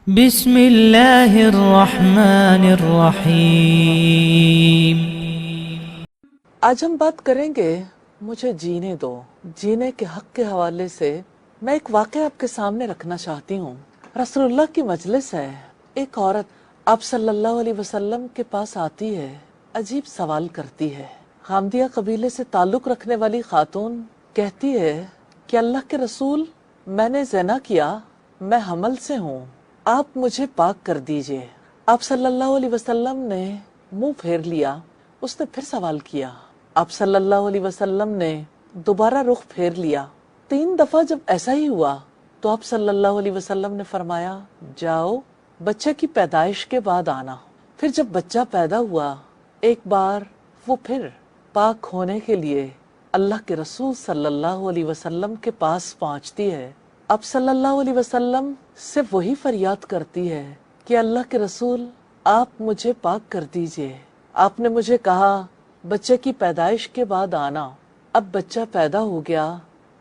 بسم اللہ الرحمن الرحیم۔ آج ہم بات کریں گے مجھے جینے دو، جینے کے حق کے حوالے سے میں ایک واقعہ آپ کے سامنے رکھنا چاہتی ہوں۔ رسول اللہ کی مجلس ہے، ایک عورت آپ صلی اللہ علیہ وسلم کے پاس آتی ہے، عجیب سوال کرتی ہے۔ غامدیہ قبیلے سے تعلق رکھنے والی خاتون کہتی ہے کہ اللہ کے رسول، میں نے زنا کیا، میں حمل سے ہوں، آپ مجھے پاک کر دیجئے۔ آپ صلی اللہ علیہ وسلم نے منہ پھیر لیا۔ اس نے پھر سوال کیا۔ آپ صلی اللہ علیہ وسلم نے دوبارہ رخ پھیر لیا۔ 3 دفعہ جب ایسا ہی ہوا تو آپ صلی اللہ علیہ وسلم نے فرمایا، جاؤ بچے کی پیدائش کے بعد آنا۔ پھر جب بچہ پیدا ہوا، ایک بار وہ پھر پاک ہونے کے لیے اللہ کے رسول صلی اللہ علیہ وسلم کے پاس پہنچتی ہے۔ اب صلی اللہ علیہ وسلم سے وہی فریاد کرتی ہے کہ اللہ کے رسول، آپ مجھے پاک کر دیجئے۔ آپ نے مجھے کہا بچے کی پیدائش کے بعد آنا، اب بچہ پیدا ہو گیا،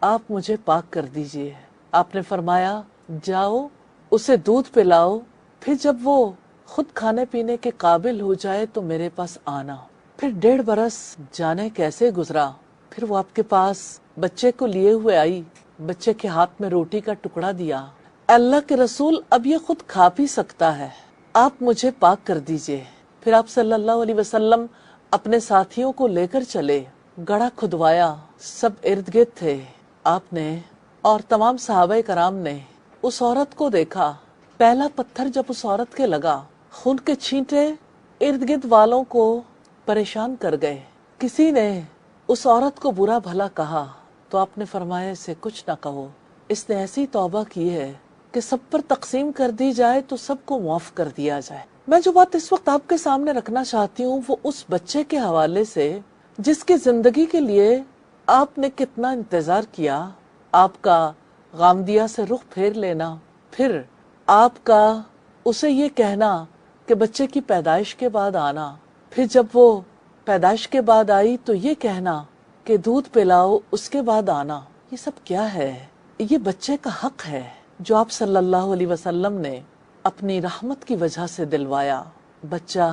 آپ مجھے پاک کر دیجئے۔ آپ نے فرمایا، جاؤ اسے دودھ پلاؤ، پھر جب وہ خود کھانے پینے کے قابل ہو جائے تو میرے پاس آنا۔ پھر 1.5 برس جانے کیسے گزرا، پھر وہ آپ کے پاس بچے کو لیے ہوئے آئی، بچے کے ہاتھ میں روٹی کا ٹکڑا دیا۔ اللہ کے رسول، اب یہ خود کھا پی سکتا ہے، آپ مجھے پاک کر دیجئے۔ پھر آپ صلی اللہ علیہ وسلم اپنے ساتھیوں کو لے کر چلے، گڑھا کھدوایا، سب ارد گرد تھے۔ آپ نے اور تمام صحابہ کرام نے اس عورت کو دیکھا۔ پہلا پتھر جب اس عورت کے لگا، خون کے چھینٹے ارد گرد والوں کو پریشان کر گئے۔ کسی نے اس عورت کو برا بھلا کہا تو آپ نے فرمایا، اسے کچھ نہ کہو، اس نے ایسی توبہ کی ہے کہ سب پر تقسیم کر دی جائے تو سب کو معاف کر دیا جائے۔ میں جو بات اس وقت آپ کے سامنے رکھنا چاہتی ہوں وہ اس بچے کے حوالے سے جس کی زندگی کے لیے آپ نے کتنا انتظار کیا۔ آپ کا غامدیہ سے رخ پھیر لینا، پھر آپ کا اسے یہ کہنا کہ بچے کی پیدائش کے بعد آنا، پھر جب وہ پیدائش کے بعد آئی تو یہ کہنا کہ دودھ پلاؤ، اس کے بعد آنا۔ یہ سب کیا ہے؟ یہ بچے کا حق ہے جو آپ صلی اللہ علیہ وسلم نے اپنی رحمت کی وجہ سے دلوایا۔ بچہ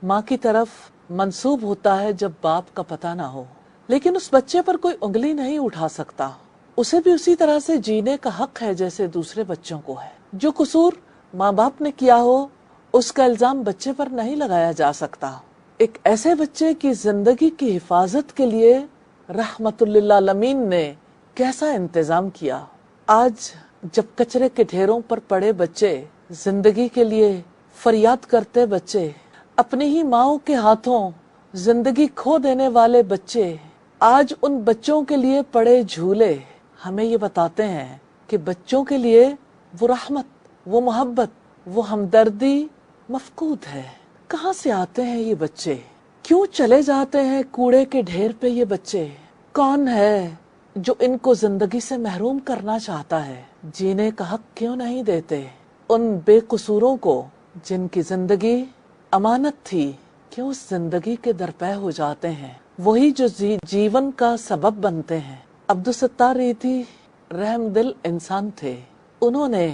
ماں کی طرف منسوب ہوتا ہے جب باپ کا پتہ نہ ہو، لیکن اس بچے پر کوئی انگلی نہیں اٹھا سکتا۔ اسے بھی اسی طرح سے جینے کا حق ہے جیسے دوسرے بچوں کو ہے۔ جو قصور ماں باپ نے کیا ہو اس کا الزام بچے پر نہیں لگایا جا سکتا۔ ایک ایسے بچے کی زندگی کی حفاظت کے لیے رحمت للعالمین نے کیسا انتظام کیا۔ آج جب کچرے کے ڈھیروں پر پڑے بچے، زندگی کے لیے فریاد کرتے بچے، اپنی ہی ماؤں کے ہاتھوں زندگی کھو دینے والے بچے، آج ان بچوں کے لیے پڑے جھولے ہمیں یہ بتاتے ہیں کہ بچوں کے لیے وہ رحمت، وہ محبت، وہ ہمدردی مفقود ہے۔ کہاں سے آتے ہیں یہ بچے؟ کیوں چلے جاتے ہیں کوڑے کے ڈھیر پہ یہ بچے؟ کون ہے جو ان کو زندگی سے محروم کرنا چاہتا ہے؟ جینے کا حق کیوں نہیں دیتے ان بے قصوروں کو جن کی زندگی امانت تھی؟ کیوں اس زندگی کے درپے ہو جاتے ہیں؟ وہی جو جیون کا سبب بنتے ہیں۔ عبدالستار ریدھی رحم دل انسان تھے، انہوں نے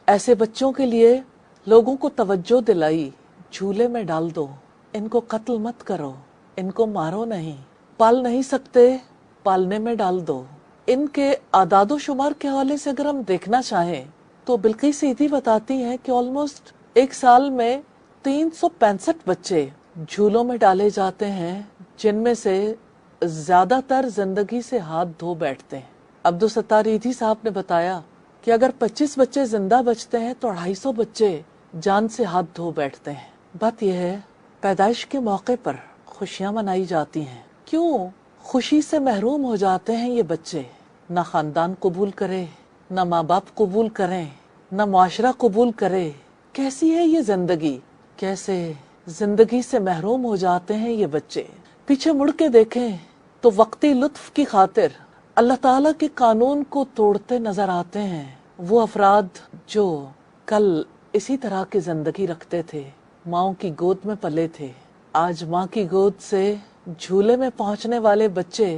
ایسے بچوں کے لیے لوگوں کو توجہ دلائی، جھولے میں ڈال دو، ان کو قتل مت کرو، ان کو مارو نہیں، پال نہیں سکتے پالنے میں ڈال دو۔ ان کے اعداد و شمار کے حوالے سے اگر ہم دیکھنا چاہیں تو بلقیس سیدھی بتاتی ہیں کہ آلموسٹ ایک سال میں 365 بچے جھولوں میں ڈالے جاتے ہیں، جن میں سے زیادہ تر زندگی سے ہاتھ دھو بیٹھتے ہیں۔ عبدالستار ریدھی صاحب نے بتایا کہ اگر 25 بچے زندہ بچتے ہیں تو 250 بچے جان سے ہاتھ دھو بیٹھتے ہیں۔ بات یہ ہے، پیدائش کے موقع پر خوشیاں منائی جاتی ہیں، کیوں خوشی سے محروم ہو جاتے ہیں یہ بچے؟ نہ خاندان قبول کرے، نہ ماں باپ قبول کریں، نہ معاشرہ قبول کرے۔ کیسی ہے یہ زندگی؟ کیسے زندگی سے محروم ہو جاتے ہیں یہ بچے؟ پیچھے مڑ کے دیکھیں تو وقتی لطف کی خاطر اللہ تعالیٰ کے قانون کو توڑتے نظر آتے ہیں وہ افراد جو کل اسی طرح کی زندگی رکھتے تھے، ماں کی گود میں پلے تھے۔ آج ماں کی گود سے جھولے میں پہنچنے والے بچے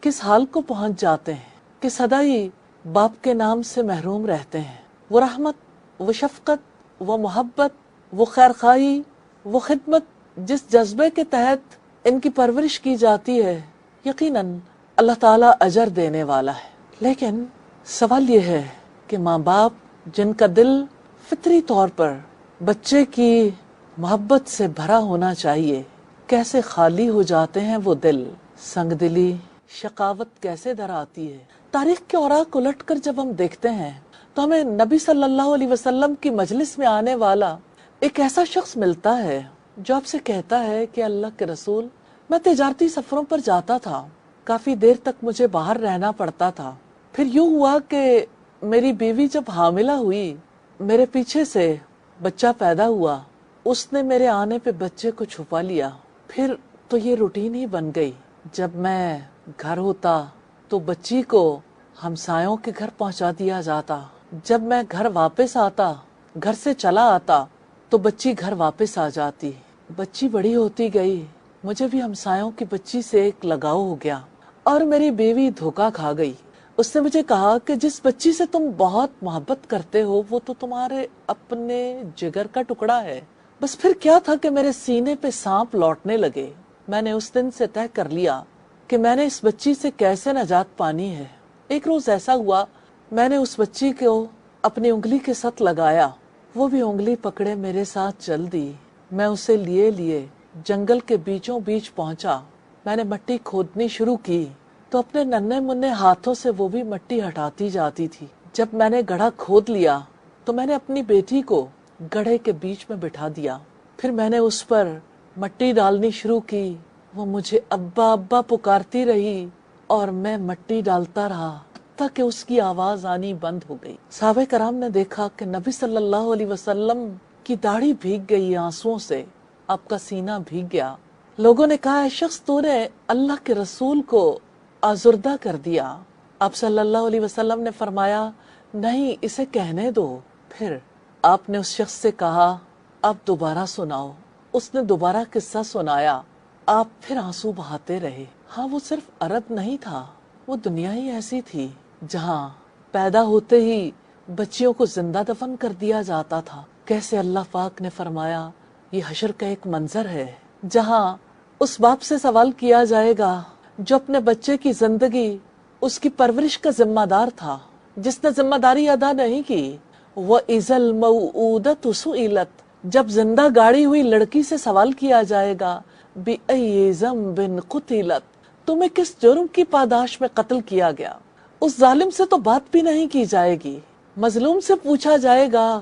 کس حال کو پہنچ جاتے ہیں کہ سدا ہی باپ کے نام سے محروم رہتے ہیں۔ وہ رحمت، وہ شفقت، وہ محبت، وہ خیرخواہی، وہ خدمت جس جذبے کے تحت ان کی پرورش کی جاتی ہے، یقیناً اللہ تعالیٰ اجر دینے والا ہے۔ لیکن سوال یہ ہے کہ ماں باپ جن کا دل فطری طور پر بچے کی محبت سے بھرا ہونا چاہیے، کیسے خالی ہو جاتے ہیں وہ دل، سنگ دلی، شقاوت کیسے در آتی ہے۔ تاریخ کے اوراق الٹ کر جب ہم دیکھتے ہیں تو ہمیں نبی صلی اللہ علیہ وسلم کی مجلس میں آنے والا ایک ایسا شخص ملتا ہے جو آپ سے کہتا ہے کہ اللہ کے رسول، میں تجارتی سفروں پر جاتا تھا، کافی دیر تک مجھے باہر رہنا پڑتا تھا، پھر یوں ہوا کہ میری بیوی جب حاملہ ہوئی، میرے پیچھے سے بچہ پیدا ہوا، اس نے میرے آنے پہ بچے کو چھپا لیا، پھر تو یہ روٹین ہی بن گئی، جب میں گھر ہوتا تو بچی کو ہمسایوں کے گھر پہنچا دیا جاتا، جب میں گھر واپس آتا، گھر سے چلا آتا تو بچی گھر واپس آ جاتی۔ بچی بڑی ہوتی گئی، مجھے بھی ہمسایوں کی بچی سے ایک لگاؤ ہو گیا اور میری بیوی دھوکا کھا گئی۔ اس نے مجھے کہا کہ جس بچی سے تم بہت محبت کرتے ہو وہ تو تمہارے اپنے جگر کا ٹکڑا ہے۔ بس پھر کیا تھا کہ میرے سینے پہ سانپ لوٹنے لگے۔ میں نے اس دن سے طے کر لیا کہ میں نے اس بچی سے کیسے نجات پانی ہے۔ ایک روز ایسا ہوا، میں نے اس بچی کو اپنی انگلی کے ساتھ لگایا، وہ بھی انگلی پکڑے میرے ساتھ چل دی۔ میں اسے لیے جنگل کے بیچوں بیچ پہنچا، میں نے مٹی کھودنی شروع کی تو اپنے ننھے منھے ہاتھوں سے وہ بھی مٹی ہٹاتی جاتی تھی۔ جب میں نے گڑھا کھود لیا تو میں نے اپنی بیٹی کو گڑھے کے بیچ میں بٹھا دیا، پھر میں نے اس پر مٹی ڈالنی شروع کی، وہ مجھے ابا ابا پکارتی رہی اور میں مٹی ڈالتا رہا تاکہ اس کی آواز آنی بند ہو گئی۔ صحابہ کرام نے دیکھا کہ نبی صلی اللہ علیہ وسلم کی داڑھی بھیگ گئی آنسوؤں سے، آپ کا سینہ بھیگ گیا۔ لوگوں نے کہا، اے شخص، تو نے اللہ کے رسول کو آزردہ کر دیا۔ آپ صلی اللہ علیہ وسلم نے فرمایا، نہیں، اسے کہنے دو۔ پھر آپ نے اس شخص سے کہا، اب دوبارہ سناؤ۔ اس نے دوبارہ قصہ سنایا، آپ پھر آنسو بہاتے رہے۔ ہاں، وہ صرف عرب نہیں تھا، وہ دنیا ہی ایسی تھی جہاں پیدا ہوتے ہی بچیوں کو زندہ دفن کر دیا جاتا تھا۔ کیسے اللہ پاک نے فرمایا، یہ حشر کا ایک منظر ہے جہاں اس باپ سے سوال کیا جائے گا جو اپنے بچے کی زندگی، اس کی پرورش کا ذمہ دار تھا، جس نے ذمہ داری ادا نہیں کی۔ وَإِذَا الْمَوْءُودَةُ سُئِلَتْ، جب زندہ گاڑی ہوئی لڑکی سے سوال کیا جائے گا، بِأَيِّ ذَنبٍ قُتِلَتْ، تمہیں کس جرم کی پاداش میں قتل کیا گیا؟ اس ظالم سے تو بات بھی نہیں کی جائے گی۔ مظلوم سے پوچھا جائے گا،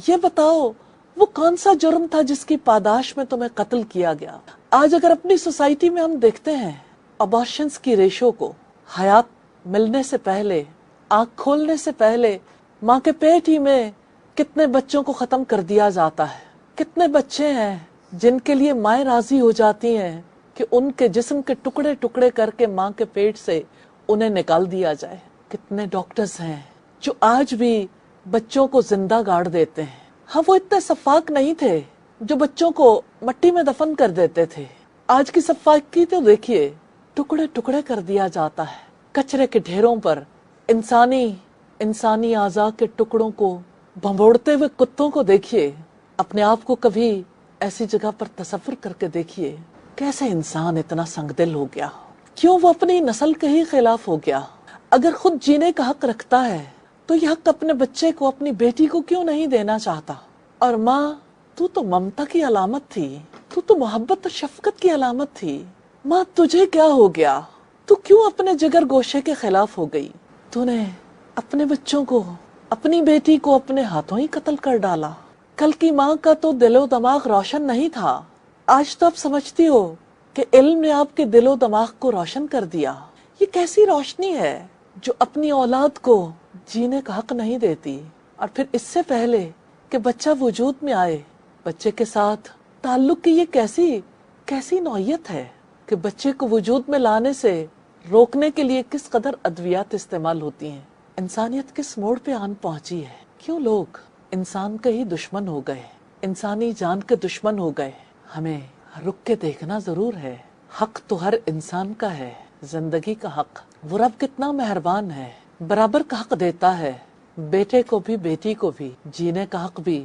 یہ بتاؤ وہ کون سا جرم تھا جس کی پاداش میں تمہیں قتل کیا گیا؟ آج اگر اپنی سوسائٹی میں ہم دیکھتے ہیں ابارشنز کی ریشو کو، حیات ملنے سے پہلے، آنکھ کھولنے سے پہلے ماں کے پیٹ ہی میں کتنے بچوں کو ختم کر دیا جاتا ہے۔ کتنے بچے ہیں جن کے لیے مائیں راضی ہو جاتی ہیں کہ ان کے جسم کے ٹکڑے ٹکڑے کر کے ماں کے پیٹ سے انہیں نکال دیا جائے۔ کتنے ڈاکٹرز ہیں جو آج بھی بچوں کو زندہ گاڑ دیتے ہیں۔ ہاں، وہ اتنے شفاق نہیں تھے جو بچوں کو مٹی میں دفن کر دیتے تھے۔ آج کی شفاقی تو دیکھیے، ٹکڑے ٹکڑے کر دیا جاتا ہے۔ کچرے کے ڈھیروں پر انسانی اعضاء کے ٹکڑوں کو بھنبوڑتے ہوئے کتوں کو دیکھیے۔ اپنے آپ کو کبھی ایسی جگہ پر تصور کر کے دیکھیے، کیسے انسان اتنا سنگ دل ہو گیا؟ کیوں وہ اپنی نسل کے ہی خلاف ہو گیا؟ اگر خود جینے کا حق رکھتا ہے تو یہ حق اپنے بچے کو، اپنی بیٹی کو کیوں نہیں دینا چاہتا؟ اور ماں، تو ممتا کی علامت تھی، تو محبت اور شفقت کی علامت تھی۔ ماں، تجھے کیا ہو گیا؟ تو کیوں اپنے جگر گوشے کے خلاف ہو گئی؟ تو نے اپنے بچوں کو، اپنی بیٹی کو اپنے ہاتھوں ہی قتل کر ڈالا۔ کل کی ماں کا تو دل و دماغ روشن نہیں تھا، آج تو آپ سمجھتی ہو کہ علم نے آپ کے دل و دماغ کو روشن کر دیا۔ یہ کیسی روشنی ہے جو اپنی اولاد کو جینے کا حق نہیں دیتی؟ اور پھر اس سے پہلے کہ بچہ وجود میں آئے، بچے کے ساتھ تعلق کی یہ کیسی نوعیت ہے کہ بچے کو وجود میں لانے سے روکنے کے لیے کس قدر ادویات استعمال ہوتی ہیں۔ انسانیت کس موڑ پہ آن پہنچی ہے؟ کیوں لوگ انسان کے ہی دشمن ہو گئے، انسانی جان کے دشمن ہو گئے؟ ہمیں رک کے دیکھنا ضرور ہے۔ حق تو ہر انسان کا ہے، زندگی کا حق۔ وہ رب کتنا مہربان ہے، برابر کا حق دیتا ہے، بیٹے کو بھی بیٹی کو بھی، جینے کا حق بھی